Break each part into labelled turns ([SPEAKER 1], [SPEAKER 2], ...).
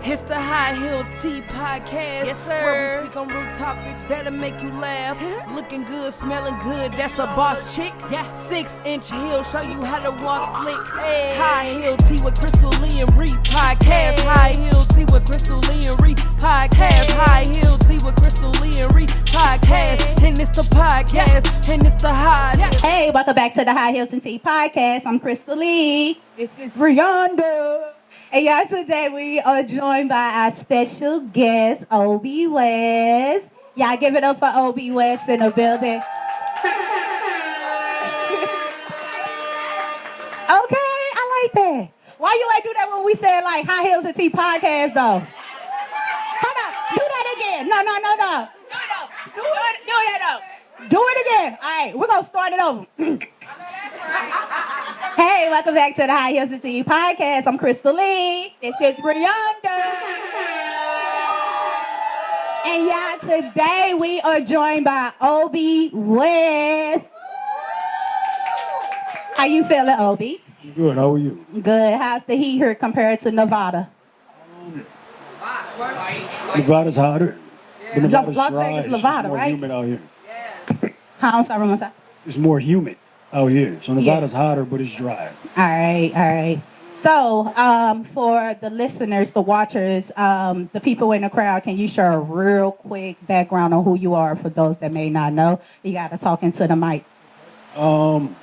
[SPEAKER 1] It's the High Heel Tea Podcast.
[SPEAKER 2] Yes, sir.
[SPEAKER 1] Where we speak on real topics that'll make you laugh. Looking good, smelling good, that's a boss chick. Yeah. 6-inch heel, show you how to walk slick. Hey. High Heel Tea with Crystal Lee and Ree Podcast. Hey. High Heel Tea with Crystal Lee and Ree Podcast. Hey. High Heel Tea with Crystal Lee and Ree Podcast. Hey. And it's the podcast, and it's the high.
[SPEAKER 3] Hey, welcome back to the High Heels and Tea Podcast. I'm Crystal Lee.
[SPEAKER 2] This is Rihanna.
[SPEAKER 3] And y'all, today we are joined by our special guest, Obi West. Y'all give it up for Obi West in the building. Okay, I like that. Why you ain't do that when we said like High Heels and Tea Podcast though? Hold on, do that again. No.
[SPEAKER 2] Do it up.
[SPEAKER 3] Do it again. All right, we're going to start it over. Hey, welcome back to the High Heels and Tea Podcast. I'm Crystal Lee.
[SPEAKER 2] This is Rihanna.
[SPEAKER 3] And y'all, today we are joined by Obi West. How you feeling, Obi?
[SPEAKER 4] Good, how are you?
[SPEAKER 3] Good. How's the heat here compared to Nevada?
[SPEAKER 4] Nevada's hotter. But Nevada's
[SPEAKER 3] Las
[SPEAKER 4] dry.
[SPEAKER 3] Vegas,
[SPEAKER 4] It's
[SPEAKER 3] Nevada,
[SPEAKER 4] more
[SPEAKER 3] right?
[SPEAKER 4] humid out here.
[SPEAKER 3] I'm sorry, one more time.
[SPEAKER 4] It's more humid out here. So Nevada's hotter, but it's dry.
[SPEAKER 3] All right. So, for the listeners, the watchers, the people in the crowd, can you share a real quick background on who you are for those that may not know? You got to talk into the mic.
[SPEAKER 4] I'm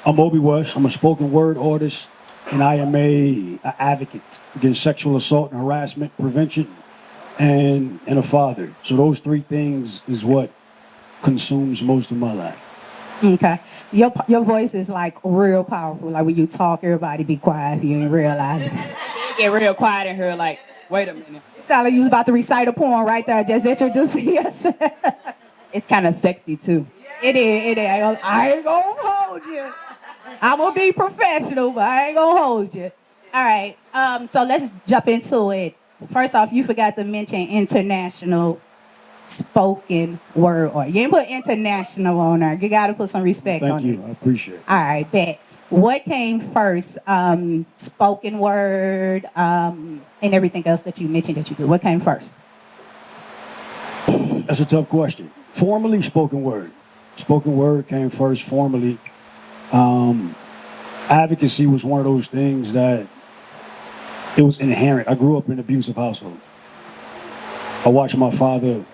[SPEAKER 4] Obi West. I'm a spoken word artist, and I am an advocate against sexual assault and harassment prevention, and a father. So those three things is what consumes most of my life.
[SPEAKER 3] Okay. Your voice is like real powerful. Like when you talk, everybody be quiet if you ain't realize it.
[SPEAKER 2] You get real quiet in here like, wait a minute.
[SPEAKER 3] It sounded like you was about to recite a poem right there. Just introducing yourself.
[SPEAKER 2] It's kind of sexy too.
[SPEAKER 3] It is. I ain't gonna hold you. I'm gonna be professional, but I ain't gonna hold you. All right. So let's jump into it. First off, you forgot to mention international spoken word, or you didn't put international on there. You got to put some respect on it.
[SPEAKER 4] Thank you. I appreciate it.
[SPEAKER 3] All right, bet. What came first? Spoken word and everything else that you mentioned that you do. What came first?
[SPEAKER 4] That's a tough question. Formally, spoken word. Spoken word came first formally. Advocacy was one of those things that it was inherent. I grew up in an abusive household. I watched my father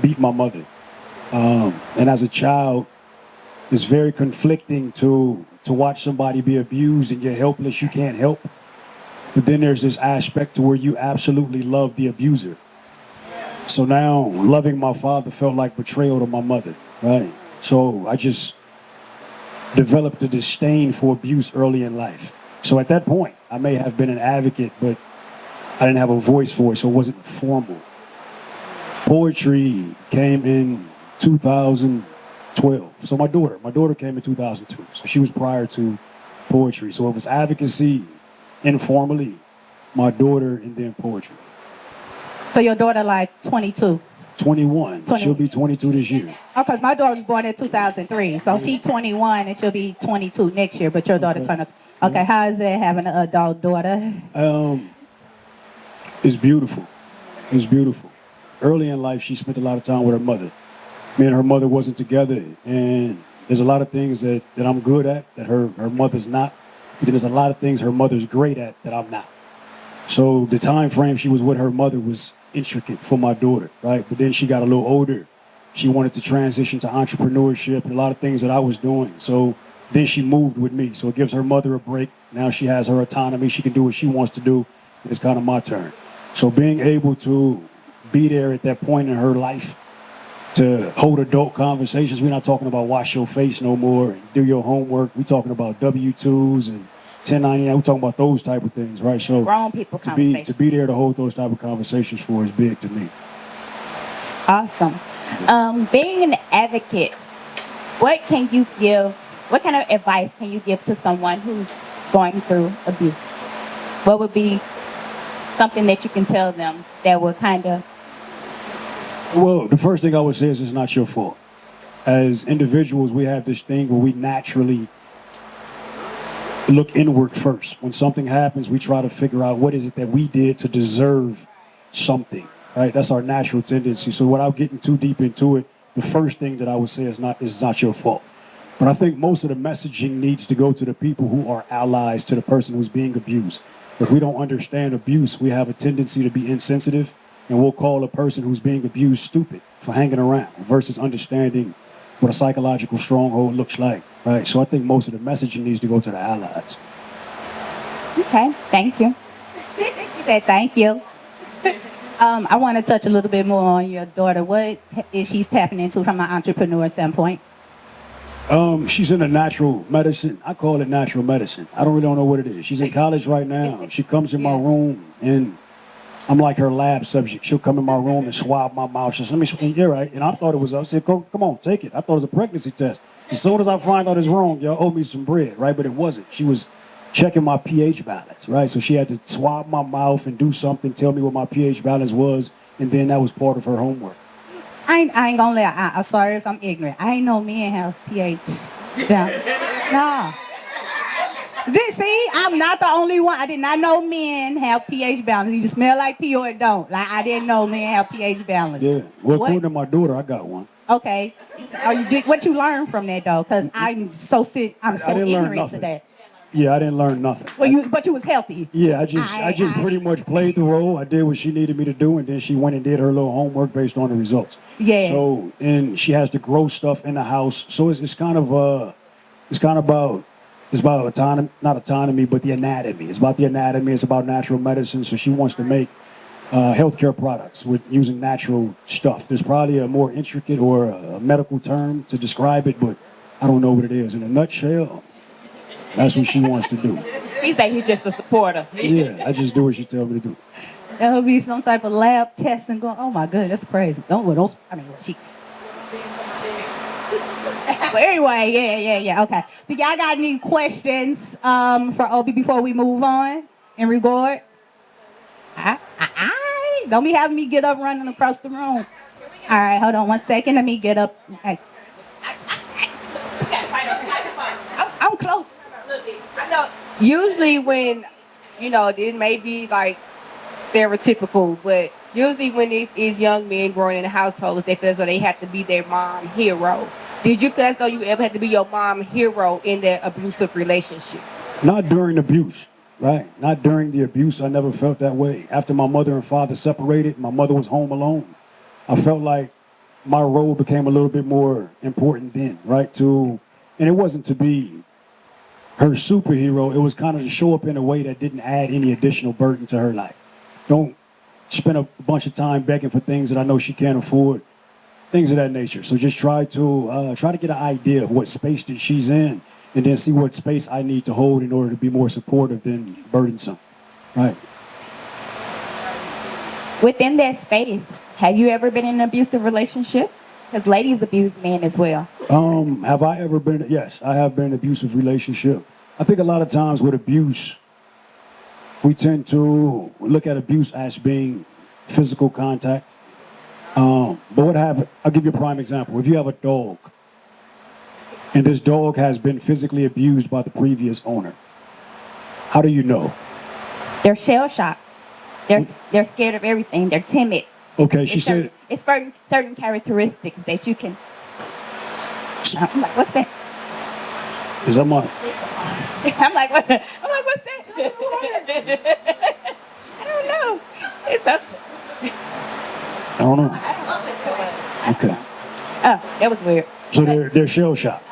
[SPEAKER 4] beat my mother. And as a child, it's very conflicting to watch somebody be abused and you're helpless, you can't help. But then there's this aspect to where you absolutely love the abuser. So now loving my father felt like betrayal to my mother, right? So I just developed a disdain for abuse early in life. So at that point, I may have been an advocate, but I didn't have a voice for it, so it wasn't formal. Poetry came in 2012. So my daughter came in 2002. So she was prior to poetry. So it was advocacy informally, my daughter, and then poetry.
[SPEAKER 3] So your daughter like 22?
[SPEAKER 4] 21. She'll be 22 this year.
[SPEAKER 3] Oh, because my daughter was born in 2003. So she's 21 and she'll be 22 next year, but your daughter turned up. Okay, how is it having an adult daughter?
[SPEAKER 4] It's beautiful. It's beautiful. Early in life, she spent a lot of time with her mother. Me and her mother wasn't together, and there's a lot of things that I'm good at that her mother's not. But then there's a lot of things her mother's great at that I'm not. So the time frame she was with her mother was intricate for my daughter, right? But then she got a little older. She wanted to transition to entrepreneurship and a lot of things that I was doing. So then she moved with me. So it gives her mother a break. Now she has her autonomy. She can do what she wants to do. And it's kind of my turn. So being able to be there at that point in her life to hold adult conversations. We're not talking about wash your face no more and do your homework. We're talking about W-2s and 1099. We're talking about those type of things, right? So
[SPEAKER 3] grown people
[SPEAKER 4] to be there to hold those type of conversations for is big to me.
[SPEAKER 2] Awesome. Being an advocate, what kind of advice can you give to someone who's going through abuse? What would be something that you can tell them that would kind of...
[SPEAKER 4] Well, the first thing I would say is it's not your fault. As individuals, we have this thing where we naturally look inward first. When something happens, we try to figure out what is it that we did to deserve something, right? That's our natural tendency. So without getting too deep into it, the first thing that I would say is not your fault. But I think most of the messaging needs to go to the people who are allies to the person who's being abused. If we don't understand abuse, we have a tendency to be insensitive, and we'll call a person who's being abused stupid for hanging around versus understanding what a psychological stronghold looks like, right? So I think most of the messaging needs to go to the allies.
[SPEAKER 2] Okay, thank you.
[SPEAKER 3] She said thank you. I want to touch a little bit more on your daughter. What is she tapping into from an entrepreneur standpoint?
[SPEAKER 4] She's into natural medicine. I call it natural medicine. I don't really know what it is. She's in college right now. She comes in my room, and I'm like her lab subject. She'll come in my room and swab my mouth. She says, "Let me," you're right. And I thought it was, I said, come on, take it. I thought it was a pregnancy test. As soon as I find out it's wrong, y'all owe me some bread, right? But it wasn't. She was checking my pH balance, right? So she had to swab my mouth and do something, tell me what my pH balance was, and then that was part of her homework.
[SPEAKER 3] I ain't gonna lie. I'm sorry if I'm ignorant. I ain't know men have pH. No. See, I'm not the only one. I did not know men have pH balance. You smell like pee or it don't. Like, I didn't know men have pH balance.
[SPEAKER 4] Yeah. Well,
[SPEAKER 3] What?
[SPEAKER 4] according to my daughter, I got one.
[SPEAKER 3] Okay. What you learned from that though? Because I'm so
[SPEAKER 4] I didn't learn
[SPEAKER 3] ignorant to
[SPEAKER 4] nothing.
[SPEAKER 3] that.
[SPEAKER 4] Yeah, I didn't learn nothing.
[SPEAKER 3] But you was healthy.
[SPEAKER 4] Yeah, I just pretty much played the role. I did what she needed me to do, and then she went and did her little homework based on the results.
[SPEAKER 3] Yeah.
[SPEAKER 4] So, and she has to grow stuff in the house. So it's kind of about autonomy, not autonomy, but the anatomy. It's about the anatomy. It's about natural medicine. So she wants to make healthcare products with using natural stuff. There's probably a more intricate or a medical term to describe it, but I don't know what it is. In a nutshell, that's what she wants to do.
[SPEAKER 2] He said he's just a supporter.
[SPEAKER 4] Yeah, I just do what she tells me to do.
[SPEAKER 3] There'll be some type of lab test and going, oh my goodness, that's crazy. She. But anyway, yeah, okay. Do y'all got any questions for Obi before we move on in regards? Don't be having me get up running across the room. All right, hold on 1 second. Let me get up. Okay. I'm close.
[SPEAKER 5] I know. Usually when, it may be like stereotypical, but usually when it is young men growing in households, they feel as though they have to be their mom hero. Did you feel as though you ever had to be your mom hero in that abusive relationship?
[SPEAKER 4] Not during abuse, right? Not during the abuse. I never felt that way. After my mother and father separated, my mother was home alone. I felt like my role became a little bit more important then, right? And it wasn't to be her superhero. It was kind of to show up in a way that didn't add any additional burden to her life. Don't spend a bunch of time begging for things that I know she can't afford, things of that nature. So just try to get an idea of what space that she's in, and then see what space I need to hold in order to be more supportive than burdensome, right?
[SPEAKER 2] Within that space, have you ever been in an abusive relationship? Because ladies abuse men as well.
[SPEAKER 4] Have I ever been? Yes, I have been in an abusive relationship. I think a lot of times with abuse, we tend to look at abuse as being physical contact. But what happened? I'll give you a prime example. If you have a dog, and this dog has been physically abused by the previous owner, how do you know?
[SPEAKER 2] They're shell-shocked. They're scared of everything. They're timid.
[SPEAKER 4] Okay, she said.
[SPEAKER 2] It's certain characteristics that you can. I'm like, what's that?
[SPEAKER 4] Is that my?
[SPEAKER 2] I'm like, what? I'm like, what's that? I don't know. It's up.
[SPEAKER 4] I don't know. Okay.
[SPEAKER 2] Oh, that was weird.
[SPEAKER 4] So they're shell shocked.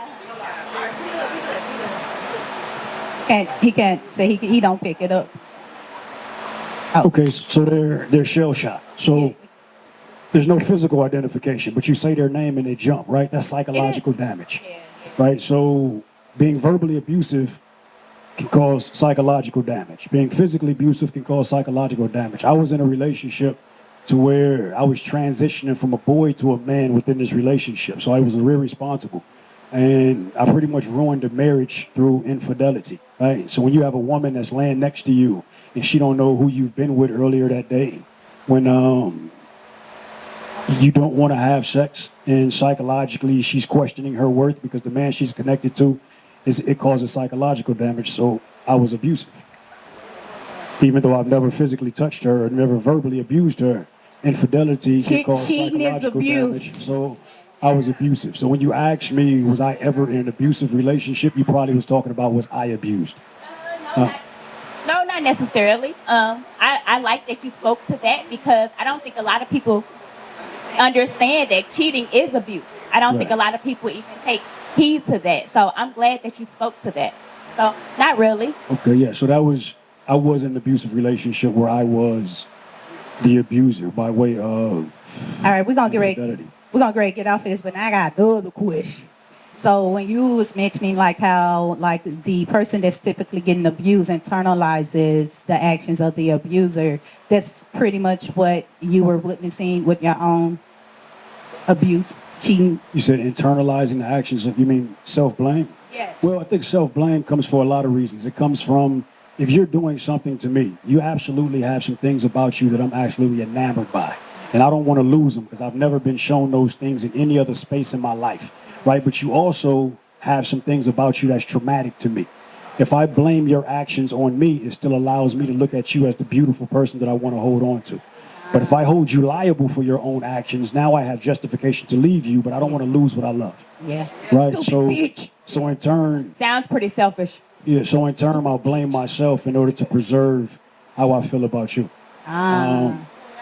[SPEAKER 3] He can't say he don't pick it up. Oh.
[SPEAKER 4] Okay, so they're shell shocked. So there's no physical identification, but you say their name and they jump, right? That's psychological damage, right? So being verbally abusive can cause psychological damage. Being physically abusive can cause psychological damage. I was in a relationship to where I was transitioning from a boy to a man within this relationship, so I was real responsible. And I pretty much ruined the marriage through infidelity, right? So when you have a woman that's laying next to you and she don't know who you've been with earlier that day, when you don't want to have sex, and psychologically she's questioning her worth because the man she's connected to, it causes psychological damage. So I was abusive. even though I've never physically touched her or never verbally abused her. Infidelity can cause
[SPEAKER 3] Cheating is
[SPEAKER 4] psychological
[SPEAKER 3] abuse.
[SPEAKER 4] damage. So I was abusive. So when you ask me, was I ever in an abusive relationship, you probably was talking about, was I abused?
[SPEAKER 2] No, not necessarily. I like that you spoke to that because I don't think a lot of people understand that cheating is abuse. I don't think a
[SPEAKER 4] Right.
[SPEAKER 2] lot of people even take heed to that. So I'm glad that you spoke to that. So not really.
[SPEAKER 4] Okay, yeah. So I was in an abusive relationship where I was the abuser by way of
[SPEAKER 3] All right, we're gonna
[SPEAKER 4] infidelity.
[SPEAKER 3] get off of this, but now I got another question. So when you was mentioning like how like the person that's typically getting abused internalizes the actions of the abuser, that's pretty much what you were witnessing with your own abuse, cheating.
[SPEAKER 4] You said internalizing the actions. You mean self-blame?
[SPEAKER 3] Yes.
[SPEAKER 4] Well, I think self-blame comes for a lot of reasons. It comes from, if you're doing something to me, you absolutely have some things about you that I'm absolutely enamored by. And I don't want to lose them because I've never been shown those things in any other space in my life, right? But you also have some things about you that's traumatic to me. If I blame your actions on me, it still allows me to look at you as the beautiful person that I want to hold on to. But if I hold you liable for your own actions, now I have justification to leave you, but I don't want to lose what I love.
[SPEAKER 3] Yeah.
[SPEAKER 4] Right?
[SPEAKER 3] Stupid bitch.
[SPEAKER 4] So in turn,
[SPEAKER 2] Sounds pretty selfish.
[SPEAKER 4] yeah, so in turn, I'll blame myself in order to preserve how I feel about you.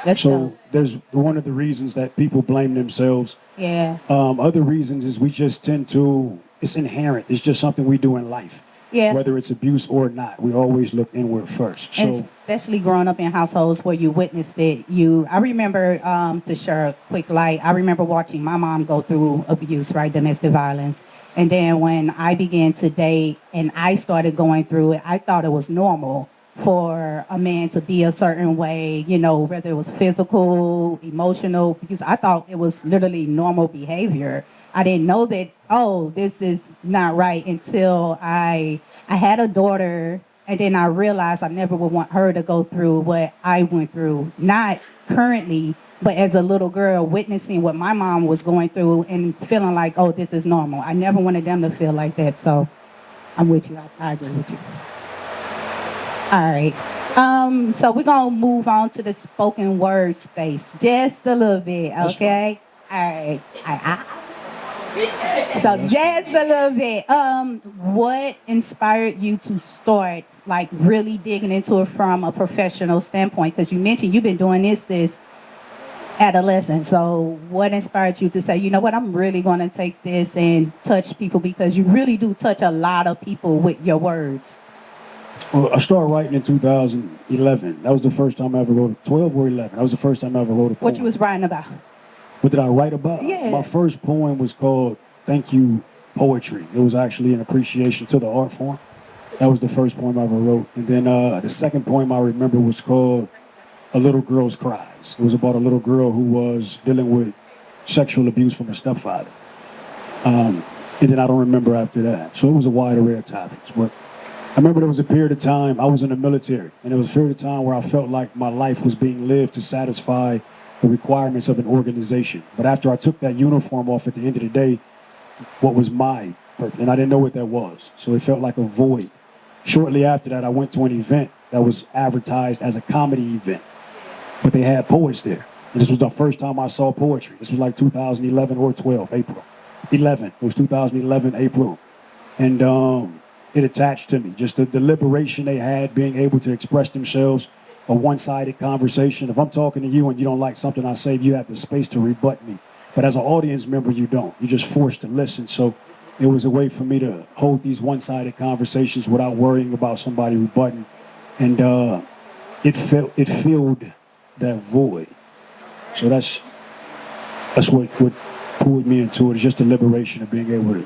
[SPEAKER 3] That's
[SPEAKER 4] So there's one of the reasons that people blame themselves.
[SPEAKER 3] yeah.
[SPEAKER 4] Other reasons is we just tend to, it's inherent. It's just something we do in life.
[SPEAKER 3] Yeah.
[SPEAKER 4] Whether it's abuse or not, we always look inward first. So
[SPEAKER 3] And especially growing up in households where you witnessed it, I remember, to share a quick light, I remember watching my mom go through abuse, right, domestic violence. And then when I began to date and I started going through it, I thought it was normal for a man to be a certain way, whether it was physical, emotional, because I thought it was literally normal behavior. I didn't know that, oh, this is not right until I had a daughter, and then I realized I never would want her to go through what I went through, not currently, but as a little girl witnessing what my mom was going through and feeling like, oh, this is normal. I never wanted them to feel like that, so I'm with you. I agree with you. All right. So we're gonna move on to the spoken word space just a little bit, okay? All right. So just a little bit. What inspired you to start like really digging into it from a professional standpoint? Because you mentioned you've been doing this since adolescent. So what inspired you to say, you know what, I'm really going to take this and touch people, because you really do touch a lot of people with your words?
[SPEAKER 4] Well, I started writing in 2011. That was the first time I ever wrote 12 or 11. That was the first time I ever wrote a poem.
[SPEAKER 3] What you was writing about?
[SPEAKER 4] What did I write about?
[SPEAKER 3] Yeah.
[SPEAKER 4] My first poem was called Thank You Poetry. It was actually an appreciation to the art form. That was the first poem I ever wrote. And then the second poem I remember was called A Little Girl's Cries. It was about a little girl who was dealing with sexual abuse from her stepfather. And then I don't remember after that. So it was a wide array of topics. But I remember there was a period of time, I was in the military, and there was a period of time where I felt like my life was being lived to satisfy the requirements of an organization. But after I took that uniform off at the end of the day, what was my purpose? And I didn't know what that was. So it felt like a void. Shortly after that, I went to an event that was advertised as a comedy event, but they had poets there. And this was the first time I saw poetry. This was like 2011 or 12, April. 11, it was 2011, April. And it attached to me. Just the liberation they had, being able to express themselves, a one-sided conversation. If I'm talking to you and you don't like something I say, you have the space to rebut me. But as an audience member, you don't. You're just forced to listen. So it was a way for me to hold these one-sided conversations without worrying about somebody rebutting. And it filled that void. So that's what pulled me into it, is just the liberation of being able to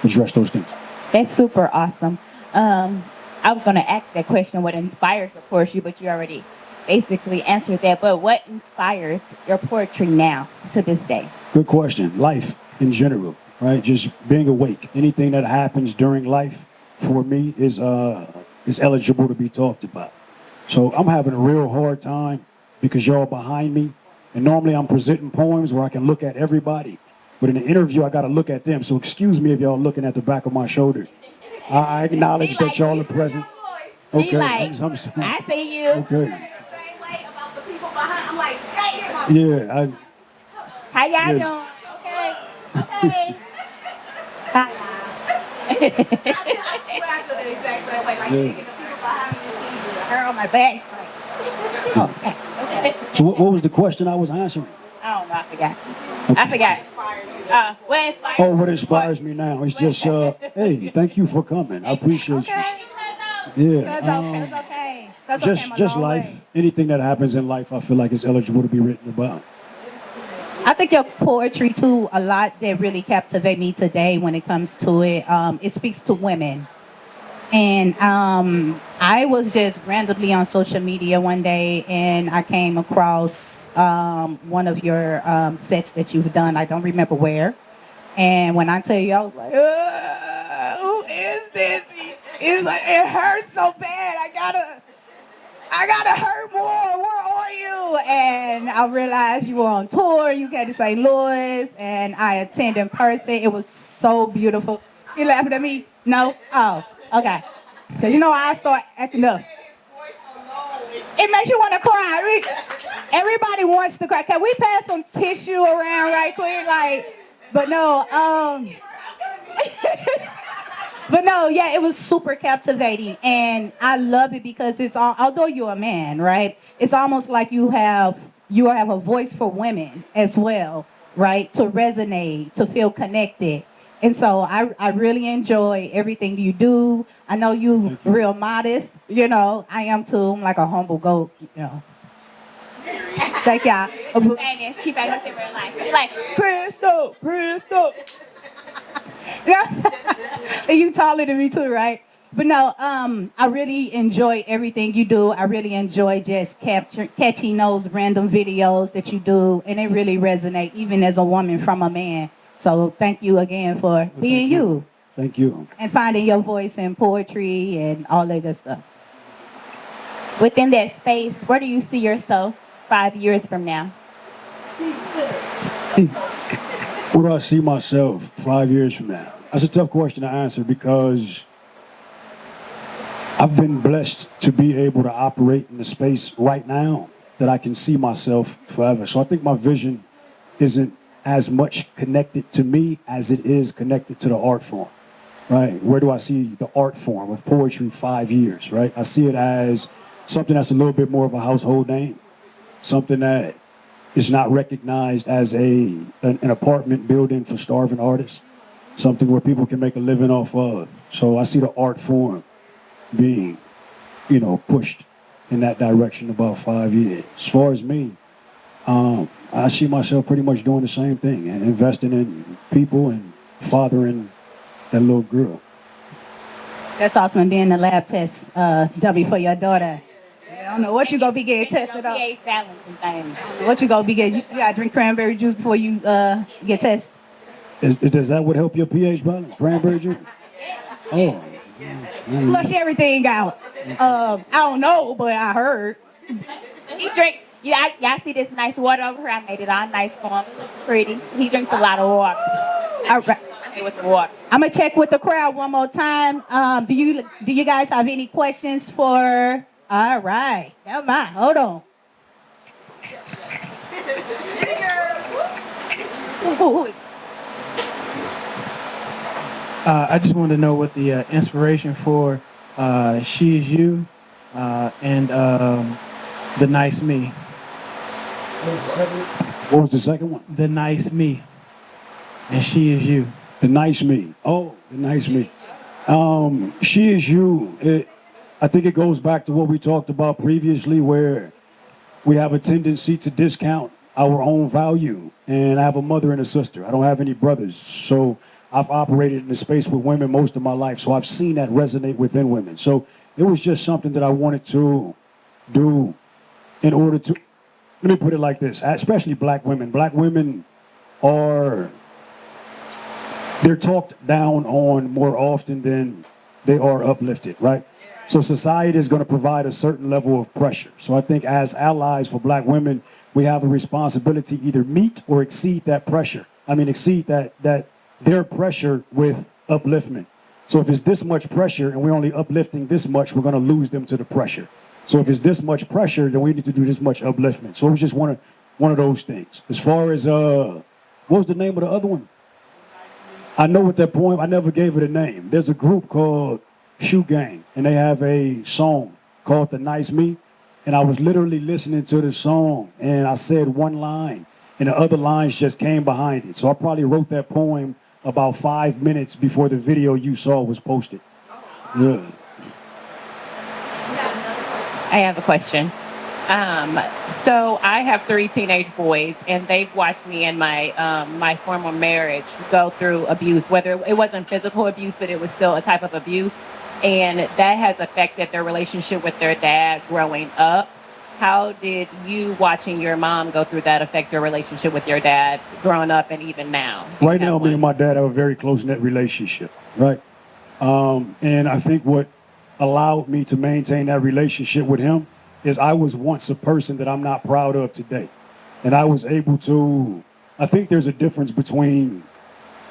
[SPEAKER 4] address those things.
[SPEAKER 2] That's super awesome. I was going to ask that question, what inspires your poetry, but you already basically answered that. But what inspires your poetry now to this day?
[SPEAKER 4] Good question. Life in general, right? Just being awake. Anything that happens during life for me is eligible to be talked about. So I'm having a real hard time because y'all behind me. And normally I'm presenting poems where I can look at everybody. But in an interview, I got to look at them. So excuse me if y'all looking at the back of my shoulder. I acknowledge that y'all are present.
[SPEAKER 2] She
[SPEAKER 4] Okay,
[SPEAKER 2] like,
[SPEAKER 4] I'm
[SPEAKER 2] I see you.
[SPEAKER 4] okay.
[SPEAKER 3] The same way about the people behind. I'm like, dang it,
[SPEAKER 4] Yeah,
[SPEAKER 2] How y'all
[SPEAKER 4] yes.
[SPEAKER 2] doing? Okay. Okay. Bye, y'all.
[SPEAKER 3] I swear I feel the exact same way. Like,
[SPEAKER 4] Yeah.
[SPEAKER 3] dang it, the people behind me see the hair on my back. Like, okay.
[SPEAKER 4] So what was the question I was answering?
[SPEAKER 2] I don't know. I forgot. I forgot. What inspired
[SPEAKER 4] Oh, what inspires me now? It's just, hey, thank you for coming. I appreciate you.
[SPEAKER 3] Okay.
[SPEAKER 4] Yeah.
[SPEAKER 3] That's okay. That's okay. That's okay. I'm a
[SPEAKER 4] Just
[SPEAKER 3] long
[SPEAKER 4] life.
[SPEAKER 3] way.
[SPEAKER 4] Anything that happens in life, I feel like is eligible to be written about.
[SPEAKER 3] I think your poetry too, a lot that really captivate me today when it comes to it. It speaks to women. And I was just randomly on social media one day and I came across one of your sets that you've done. I don't remember where. And when I tell you, I was like, who is this? It's like, it hurts so bad. I gotta hurt more. Where are you? And I realized you were on tour. You came to St. Louis, and I attended in person. It was so beautiful. You laughing at me? No? Oh, okay. Because you know I start acting up. It makes you want to cry. Everybody wants to cry. Can we pass some tissue around right quick? Like, but no. But no, yeah, it was super captivating, and I love it because it's all. Although you're a man, right? It's almost like you have a voice for women as well, right? To resonate, to feel connected, and so I really enjoy everything you do. I know you real modest, you know. I am too. I'm like a humble goat, you know. Thank y'all.
[SPEAKER 2] And she back up in real life. She like,
[SPEAKER 3] Crystal, Crystal. You taller than me too, right? But no, I really enjoy everything you do. I really enjoy just catching those random videos that you do, and they really resonate, even as a woman from a man. So thank you again for being you
[SPEAKER 4] Thank you.
[SPEAKER 3] and finding your voice in poetry and all that good stuff.
[SPEAKER 2] within that space, where do you see yourself 5 years from now?
[SPEAKER 4] Where do I see myself 5 years from now? That's a tough question to answer because I've been blessed to be able to operate in the space right now that I can see myself forever. So I think my vision isn't as much connected to me as it is connected to the art form, right? Where do I see the art form of poetry 5 years, right? I see it as something that's a little bit more of a household name, something that is not recognized as an apartment building for starving artists, something where people can make a living off of. So I see the art form being, pushed in that direction about 5 years. As far as me, I see myself pretty much doing the same thing, and investing in people and fathering that little girl.
[SPEAKER 3] That's awesome. And being the lab test dummy for your daughter. I don't know what you gonna be getting tested on.
[SPEAKER 2] pH balance and things.
[SPEAKER 3] What you gonna be getting? You gotta drink cranberry juice before you get tested.
[SPEAKER 4] Does that would help your pH balance? Cranberry juice? Oh.
[SPEAKER 3] Flush everything out. I don't know, but I heard.
[SPEAKER 2] He drinks. Y'all see this nice water over here? I made it all nice for him. It looks pretty. He drinks a lot of water.
[SPEAKER 3] All right.
[SPEAKER 2] Hey, with the water.
[SPEAKER 3] I'm gonna check with the crowd one more time. Do you guys have any questions for? All right. Never mind. Hold on.
[SPEAKER 6] I just wanted to know what the inspiration for She Is You and The Nice Me.
[SPEAKER 4] What was the second one?
[SPEAKER 6] The Nice Me and She Is You.
[SPEAKER 4] The Nice Me. Oh, The Nice Me. She Is You. I think it goes back to what we talked about previously, where we have a tendency to discount our own value. And I have a mother and a sister. I don't have any brothers. So I've operated in the space with women most of my life. So I've seen that resonate within women. So it was just something that I wanted to do in order to, let me put it like this, especially black women. Black women they're talked down on more often than they are uplifted, right? So society is going to provide a certain level of pressure. So I think as allies for black women, we have a responsibility to either meet or exceed that pressure. Exceed that their pressure with upliftment. So if it's this much pressure and we're only uplifting this much, we're going to lose them to the pressure. So if it's this much pressure, then we need to do this much upliftment. So it was just one of those things. As far as what was the name of the other one? I know what that poem. I never gave it a name. There's a group called Shoe Gang, and they have a song called "The Nice Me." And I was literally listening to the song, and I said one line, and the other lines just came behind it. So I probably wrote that poem about 5 minutes before the video you saw was posted. Yeah.
[SPEAKER 7] I have a question. So I have 3 teenage boys, and they've watched me and my former marriage go through abuse, whether it wasn't physical abuse, but it was still a type of abuse. And that has affected their relationship with their dad growing up. How did you watching your mom go through that affect your relationship with your dad growing up and even now?
[SPEAKER 4] Right now, me and my dad have a very close-knit relationship, right? And I think what allowed me to maintain that relationship with him is I was once a person that I'm not proud of today. And I was able to, I think there's a difference between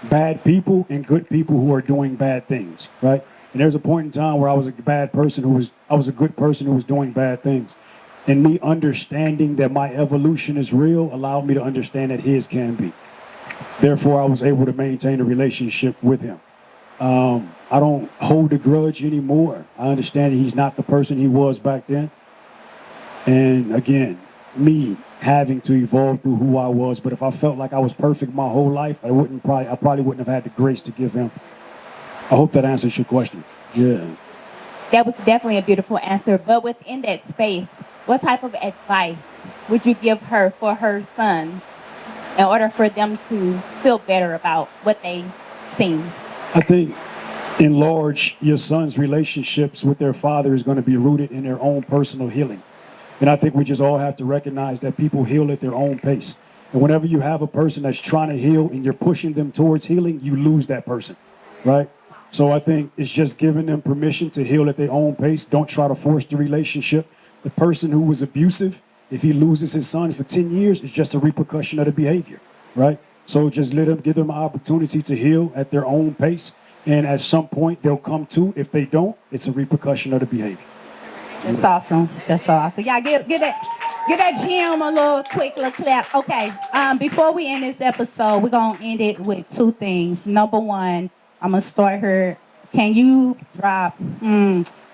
[SPEAKER 4] bad people and good people who are doing bad things, right? And there's a point in time where I was a bad person I was a good person who was doing bad things. And me understanding that my evolution is real allowed me to understand that his can be. Therefore, I was able to maintain a relationship with him. I don't hold a grudge anymore. I understand that he's not the person he was back then. And again, me having to evolve through who I was. But if I felt like I was perfect my whole life, I probably wouldn't have had the grace to give him. I hope that answers your question. Yeah.
[SPEAKER 2] That was definitely a beautiful answer. But within that space, what type of advice would you give her for her sons in order for them to feel better about what they seen?
[SPEAKER 4] I think in large, your son's relationships with their father is going to be rooted in their own personal healing. And I think we just all have to recognize that people heal at their own pace. And whenever you have a person that's trying to heal and you're pushing them towards healing, you lose that person, right? So I think it's just giving them permission to heal at their own pace. Don't try to force the relationship. The person who was abusive, if he loses his son for 10 years, it's just a repercussion of the behavior, right? So just give them an opportunity to heal at their own pace. And at some point, they'll come to. If they don't, it's a repercussion of the behavior.
[SPEAKER 3] That's awesome. That's awesome. Y'all give that Jim a quick little clap. Okay. Before we end this episode, we're gonna end it with 2 things. Number 1, I'm gonna start her. Can you drop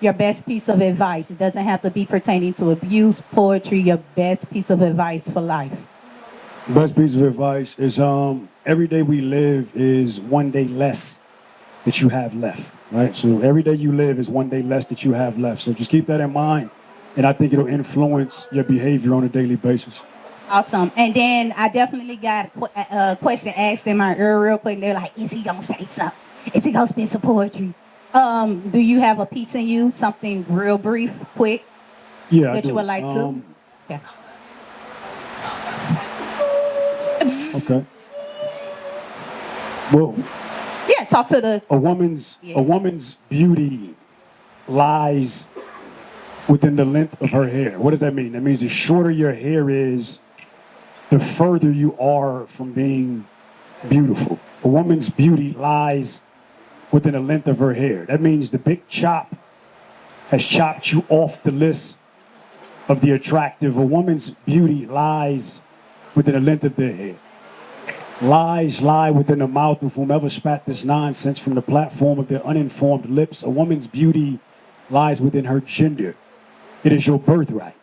[SPEAKER 3] your best piece of advice? It doesn't have to be pertaining to abuse, poetry. Your best piece of advice for life.
[SPEAKER 4] Best piece of advice is every day we live is one day less that you have left, right? So every day you live is one day less that you have left. So just keep that in mind, and I think it'll influence your behavior on a daily basis.
[SPEAKER 3] Awesome. And then I definitely got a question asked in my ear real quick. They're like, is he going to say something? Is he going to spit some poetry? Do you have a piece in you, something real brief, quick,
[SPEAKER 4] Yeah,
[SPEAKER 3] that you would like to? Yeah.
[SPEAKER 4] Okay. Well,
[SPEAKER 3] Yeah, talk to the...
[SPEAKER 4] a woman's beauty lies within the length of her hair. What does that mean? That means the shorter your hair is, the further you are from being beautiful. A woman's beauty lies within the length of her hair. That means the big chop has chopped you off the list of the attractive. A woman's beauty lies within the length of their hair. Lies lie within the mouth of whomever spat this nonsense from the platform of their uninformed lips. A woman's beauty lies within her gender. It is your birthright.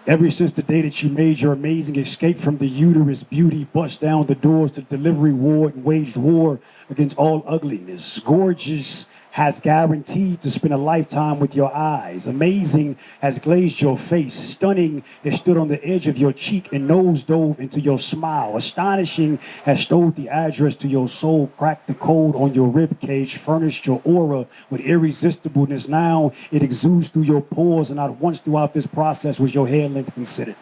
[SPEAKER 4] Ever since the day that you made your amazing escape from the uterus, beauty bust down the doors to the delivery ward and waged war against all ugliness. Gorgeous has guaranteed to spend a lifetime with your eyes. Amazing has glazed your face. Stunning has stood on the edge of your cheek and nose dove into your smile. Astonishing has stole the address to your soul, cracked the code on your rib cage, furnished your aura with irresistibleness. Now it exudes through your pores, and not once throughout this process was your hair length considered.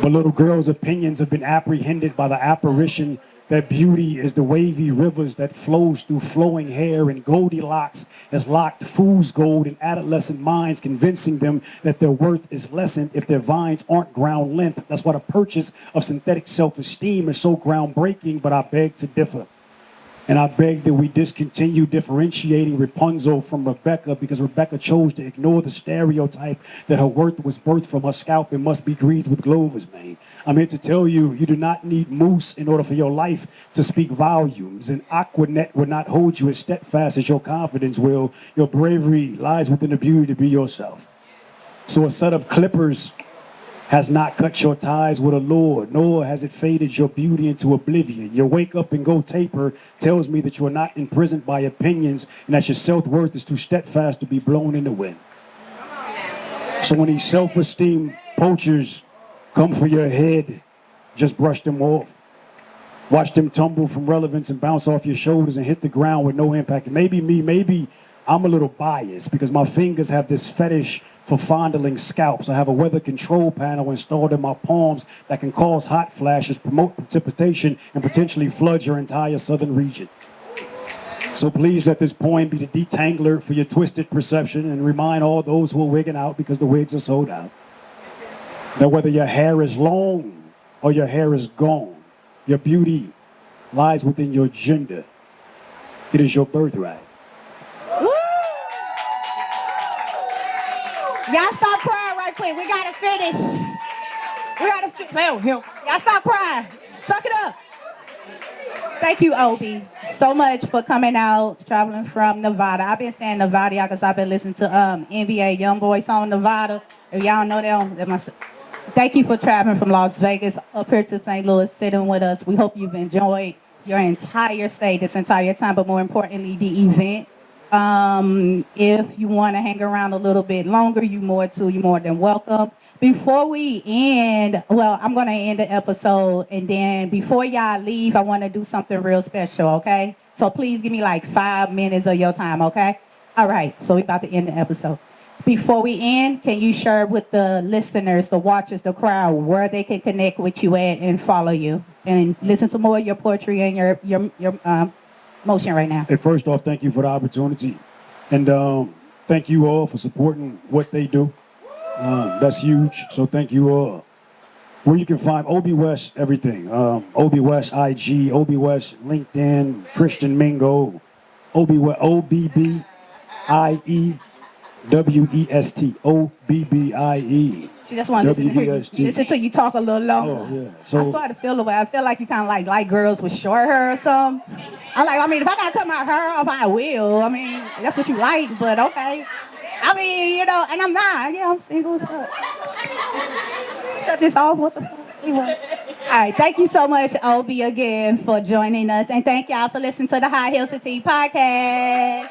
[SPEAKER 4] But little girls' opinions have been apprehended by the apparition that beauty is the wavy rivers that flows through flowing hair, and Goldilocks has locked fool's gold in adolescent minds, convincing them that their worth is lessened if their vines aren't ground length. That's why the purchase of synthetic self-esteem is so groundbreaking, but I beg to differ. And I beg that we discontinue differentiating Rapunzel from Rebecca because Rebecca chose to ignore the stereotype that her worth was birthed from her scalp and must be greased with Glover's mane. I'm here to tell you, you do not need mousse in order for your life to speak volumes. An Aquanet will not hold you as steadfast as your confidence will. Your bravery lies within the beauty to be yourself. So a set of clippers has not cut your ties with a Lord, nor has it faded your beauty into oblivion. Your wake up and go taper tells me that you are not imprisoned by opinions and that your self-worth is too steadfast to be blown in the wind. So when these self-esteem poachers come for your head, just brush them off. Watch them tumble from relevance and bounce off your shoulders and hit the ground with no impact. Maybe I'm a little biased because my fingers have this fetish for fondling scalps. I have a weather control panel installed in my palms that can cause hot flashes, promote precipitation, and potentially flood your entire southern region. So please let this poem be the detangler for your twisted perception and remind all those who are wigging out because the wigs are sold out that whether your hair is long or your hair is gone, your beauty lies within your gender. It is your birthright.
[SPEAKER 3] Y'all stop crying right quick. We gotta finish. Y'all stop crying. Suck it up. Thank you, Obi, so much for coming out, traveling from Nevada. I've been saying Nevada because I've been listening to NBA YoungBoy song Nevada. If y'all know them, thank you for traveling from Las Vegas up here to St. Louis, sitting with us. We hope you've enjoyed your entire stay this entire time, but more importantly, the event. If you want to hang around a little bit longer, you're more than welcome. Before we end, I'm going to end the episode, and then before y'all leave, I want to do something real special, okay? So please give me like 5 minutes of your time, okay? All right, so we're about to end the episode. Before we end, can you share with the listeners, the watchers, the crowd, where they can connect with you at and follow you and listen to more of your poetry and your motion right now?
[SPEAKER 4] Hey, first off, thank you for the opportunity. And thank you all for supporting what they do. That's huge. So thank you all. Where you can find Obi West, everything. Obi West IG, Obi West LinkedIn, Christian Mingo, Obi West, OBBIEWEST, OBBIE.
[SPEAKER 3] She just want to listen to you talk a little longer.
[SPEAKER 4] Oh, yeah. So,
[SPEAKER 3] I started to feel the way. I feel like you kind of like girls with short hair or something. If I gotta cut my hair off, I will. That's what you like, but okay. And I'm not. Yeah, I'm single as fuck. Cut this off. What the fuck? Anyway. All right. Thank you so much, Obi, again for joining us, and thank y'all for listening to the High Heels to Tea podcast.